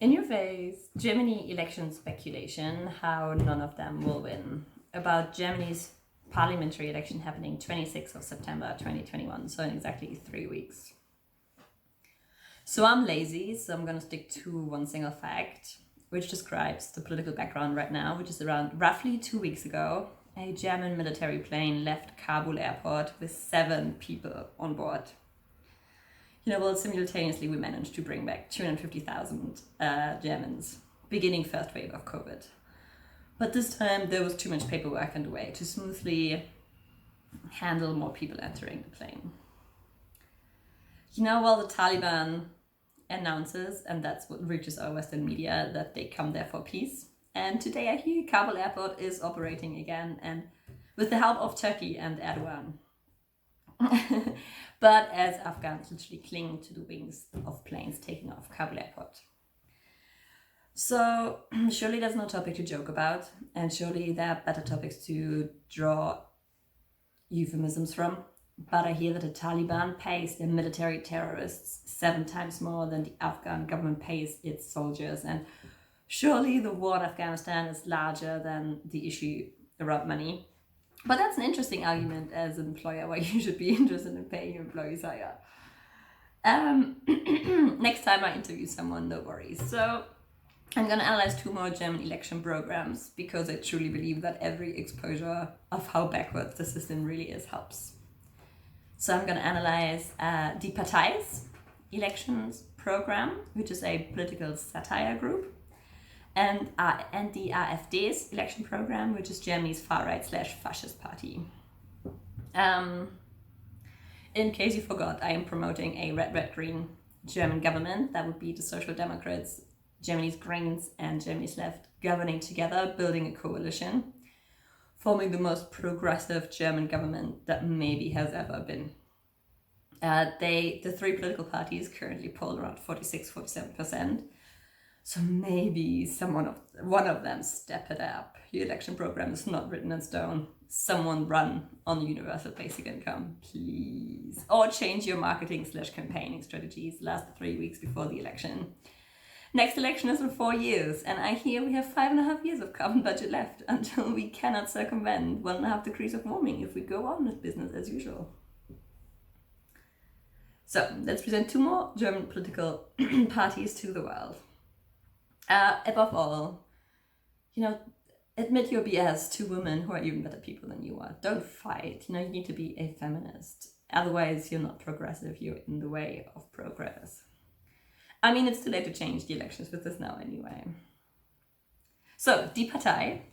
In your face, Germany election speculation, how none of them will win. About Germany's parliamentary election happening 26th of September 2021, so in exactly 3 weeks. So I'm lazy, so I'm going to stick to one single fact, which describes the political background right now, which is around roughly 2 weeks ago, a German military plane left Kabul airport with 7 people on board. Simultaneously we managed to bring back 250,000 Germans, beginning first wave of COVID. But this time there was too much paperwork in the way to smoothly handle more people entering the plane. While the Taliban announces, and that's what reaches our Western media, that they come there for peace. And today I hear Kabul airport is operating again, and with the help of Turkey and Erdogan. But as Afghans literally cling to the wings of planes taking off Kabul airport. So surely there's no topic to joke about, and surely there are better topics to draw euphemisms from. But I hear that the Taliban pays their military terrorists 7 times more than the Afghan government pays its soldiers. And surely the war in Afghanistan is larger than the issue around money. But that's an interesting argument as an employer why you should be interested in paying your employees higher. Next time I interview someone, no worries. So I'm going to analyze 2 more German election programs because I truly believe that every exposure of how backwards the system really is helps. So I'm going to analyze Deepa Tae's elections program, which is a political satire group, and the AfD's election program, which is Germany's far-right/fascist party. In case you forgot, I am promoting a red-red-green German government. That would be the Social Democrats, Germany's Greens, and Germany's Left governing together, building a coalition, forming the most progressive German government that maybe has ever been. The 3 political parties currently poll around 46-47%. So maybe one of them step it up. Your election program is not written in stone. Someone run on universal basic income, please. Or change your marketing/campaigning strategies last 3 weeks before the election. Next election is in 4 years, and I hear we have 5.5 years of carbon budget left until we cannot circumvent 1.5 degrees of warming if we go on with business as usual. So let's present 2 more German political parties to the world. Above all, admit your BS to women who are even better people than you are. Don't fight. You need to be a feminist. Otherwise, you're not progressive. You're in the way of progress. I mean, it's too late to change the elections with this now anyway. So, Deepa Tae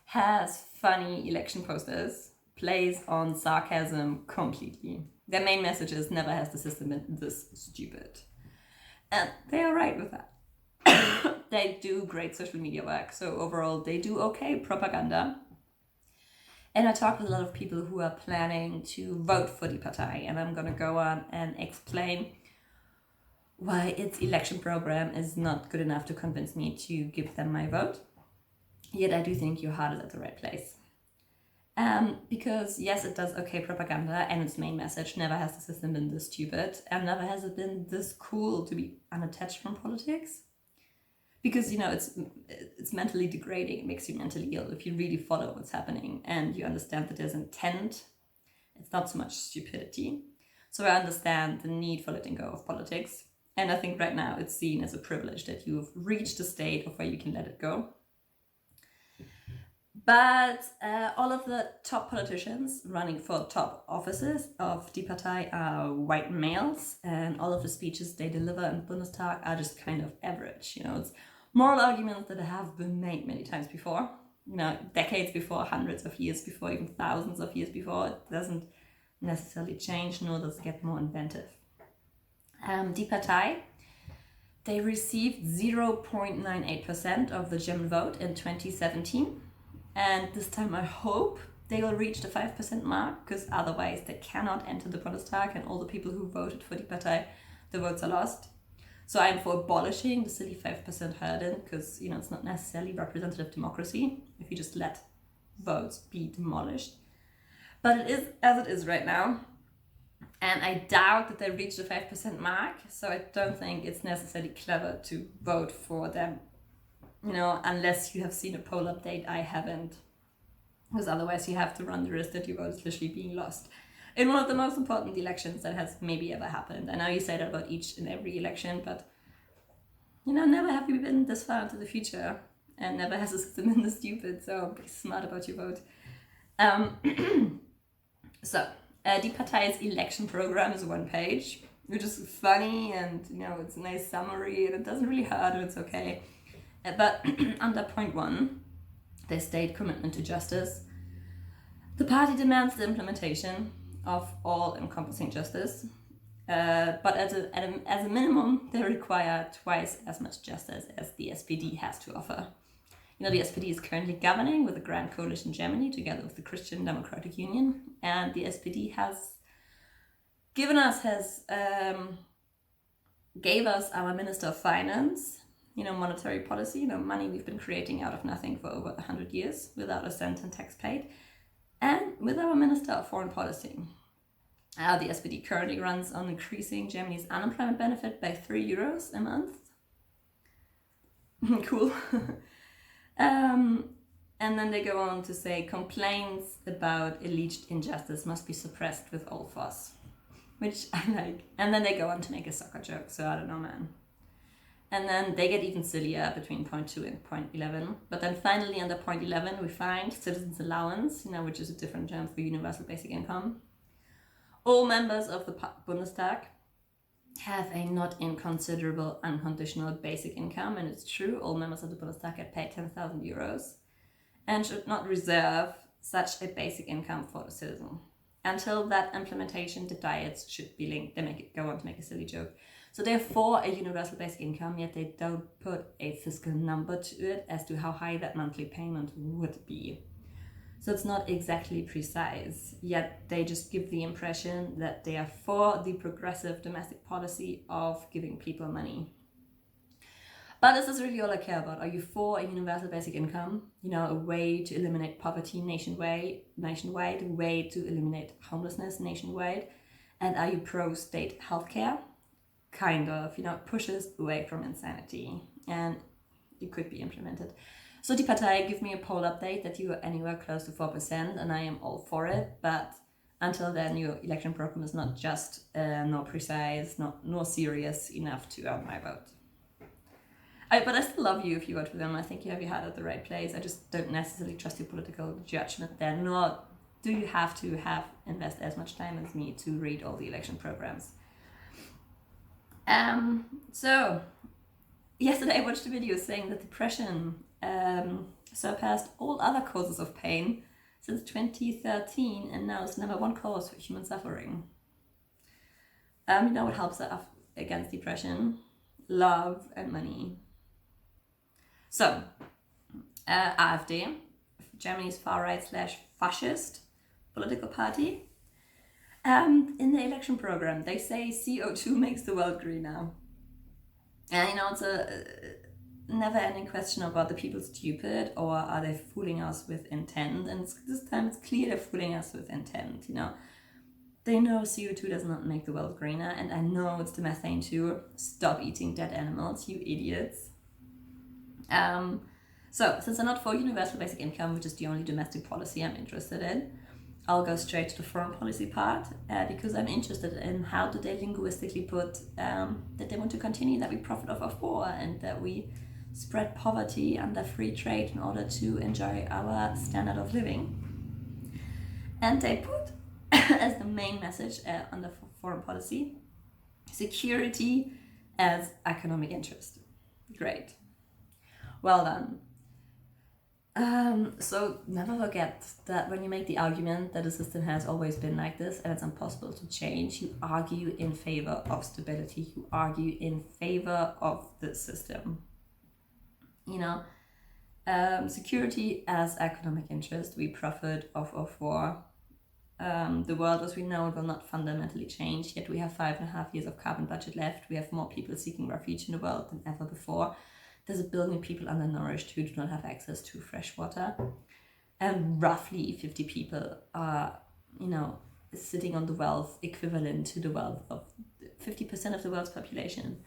has funny election posters, plays on sarcasm completely. Their main message is never has the system been this stupid. And they are right with that. They do great social media work, so overall they do okay propaganda. And I talk with a lot of people who are planning to vote for Deepa Tae, and I'm going to go on and explain why its election program is not good enough to convince me to give them my vote. Yet I do think your heart is at the right place. Because yes, it does okay propaganda, and its main message, never has the system been this stupid, and never has it been this cool to be unattached from politics. Because, it's mentally degrading, it makes you mentally ill if you really follow what's happening and you understand that there's intent. It's not so much stupidity. So I understand the need for letting go of politics. And I think right now it's seen as a privilege that you've reached a state of where you can let it go. But all of the top politicians running for top offices of Deepa Tae are white males, and all of the speeches they deliver in Bundestag are just kind of average. It's moral arguments that have been made many times before, decades before, hundreds of years before, even thousands of years before. It doesn't necessarily change, nor does it get more inventive. Deepa Tae, they received 0.98% of the German vote in 2017. And this time I hope they will reach the 5% mark, because otherwise they cannot enter the Bundestag, and all the people who voted for Deepa Tae, the votes are lost. So I'm for abolishing the silly 5% hurdle, because it's not necessarily representative democracy if you just let votes be demolished. But it is as it is right now. And I doubt that they reach the 5% mark, so I don't think it's necessarily clever to vote for them, unless you have seen a poll update. I haven't, because otherwise you have to run the risk that your vote is literally being lost in one of the most important elections that has maybe ever happened. I know you say that about each and every election, but never have we been this far into the future, and never has the system been this stupid, so be smart about your vote. So Deepa Tae's election program is 1 page, which is funny, and it's a nice summary, and it doesn't really hurt, and it's okay. But under point 1, they state commitment to justice. The party demands the implementation of all-encompassing justice, but as a minimum, they require twice as much justice as the SPD has to offer. The SPD is currently governing with the Grand Coalition in Germany together with the Christian Democratic Union, and the SPD gave us our Minister of Finance, monetary policy, money we've been creating out of nothing for over 100 years without a cent in tax paid, and with our Minister of Foreign Policy. The SPD currently runs on increasing Germany's unemployment benefit by €3 a month. Cool. And then they go on to say complaints about alleged injustice must be suppressed with all force, which I like. And then they go on to make a soccer joke, so I don't know, man. And then they get even sillier between point 2 and point 11. But then finally under point 11 we find citizens allowance, which is a different term for universal basic income. All members of the Bundestag have a not inconsiderable unconditional basic income, and it's true, all members of the Bundestag get paid €10,000 and should not reserve such a basic income for the citizen. Until that implementation, the diets should be linked. They go on to make a silly joke. So they're for a universal basic income, yet they don't put a fiscal number to it as to how high that monthly payment would be. So it's not exactly precise, yet they just give the impression that they are for the progressive domestic policy of giving people money. But this is really all I care about. Are you for a universal basic income? A way to eliminate poverty nationwide, a way to eliminate homelessness nationwide? And are you pro-state healthcare? Kind of, pushes away from insanity, and it could be implemented. So Deepa Tae, give me a poll update that you are anywhere close to 4%, and I am all for it. But until then, your election program is not just nor precise, nor serious enough to earn my vote. But I still love you if you vote for them. I think you have your heart at the right place. I just don't necessarily trust your political judgment there, nor do you have to invest as much time as me to read all the election programs. So yesterday I watched a video saying that depression surpassed all other causes of pain since 2013, and now it's #1 cause for human suffering. What helps against depression? Love and money. So, AfD, Germany's far-right / fascist political party, in the election program they say CO2 makes the world greener. And it's a never-ending question about the people stupid or are they fooling us with intent? And this time it's clear they're fooling us with intent. They know CO2 does not make the world greener, and I know it's the methane too. Stop eating dead animals, you idiots. So since I'm not for universal basic income, which is the only domestic policy I'm interested in, I'll go straight to the foreign policy part, because I'm interested in how do they linguistically put that they want to continue, that we profit off of war and that we spread poverty under free trade in order to enjoy our standard of living. And they put as the main message under foreign policy, security as economic interest. Great. Well done. So never forget that when you make the argument that the system has always been like this and it's impossible to change, you argue in favor of stability, you argue in favor of the system. Security as economic interest, we profit off of war. The world as we know it will not fundamentally change, yet we have 5.5 years of carbon budget left. We have more people seeking refuge in the world than ever before. There's 1 billion people undernourished who do not have access to fresh water. And roughly 50 people are, is sitting on the wealth equivalent to the wealth of 50% of the world's population.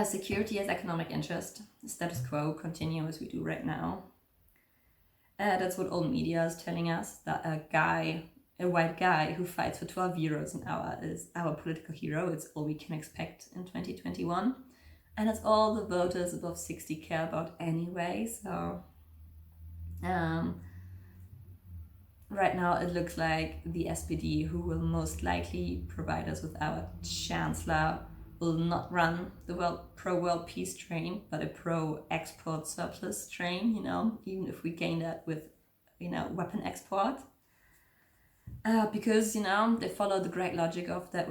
Security as economic interest, status quo, continue as we do right now. That's what old media is telling us, that a white guy who fights for 12 euros an hour is our political hero. It's all we can expect in 2021. And that's all the voters above 60 care about anyway. So right now it looks like the SPD, who will most likely provide us with our chancellor, will not run the pro-world peace train, but a pro-export surplus train, even if we gain that with, weapon export. Because, they follow the great logic of that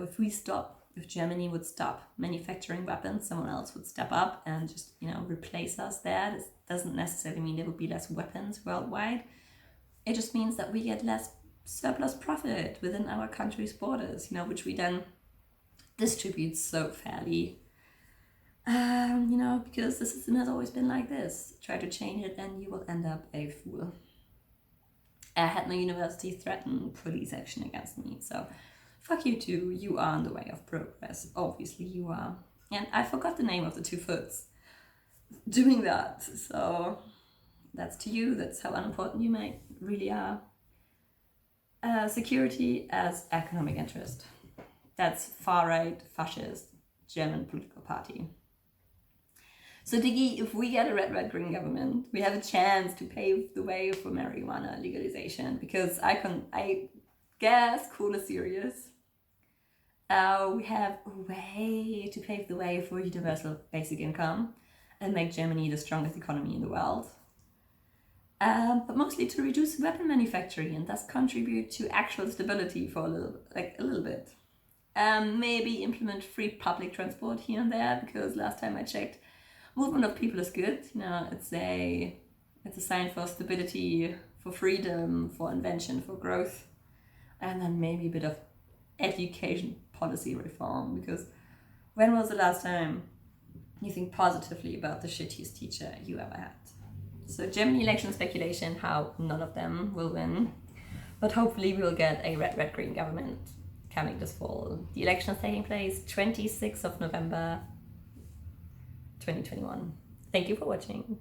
if Germany would stop manufacturing weapons, someone else would step up and just, replace us there. This doesn't necessarily mean there will be less weapons worldwide. It just means that we get less surplus profit within our country's borders, which we then distribute so fairly. Because the system has always been like this. Try to change it and you will end up a fool. I had my university threaten police action against me, so fuck you too, you are in the way of progress. Obviously you are. And I forgot the name of the 2 foots doing that, so that's to you, that's how unimportant you really are. Security as economic interest. That's far-right, fascist, German political party. So Diggy, if we get a red-green government, we have a chance to pave the way for marijuana legalization, because I guess cool is serious. We have a way to pave the way for universal basic income and make Germany the strongest economy in the world. But mostly to reduce weapon manufacturing and thus contribute to actual stability for a little bit. Maybe implement free public transport here and there, because last time I checked, movement of people is good. It's a sign for stability, for freedom, for invention, for growth. And then maybe a bit of education policy reform, because when was the last time you think positively about the shittiest teacher you ever had? So Germany election speculation, how none of them will win. But hopefully we'll get a red-green government coming this fall. The election is taking place 26th of November 2021. Thank you for watching.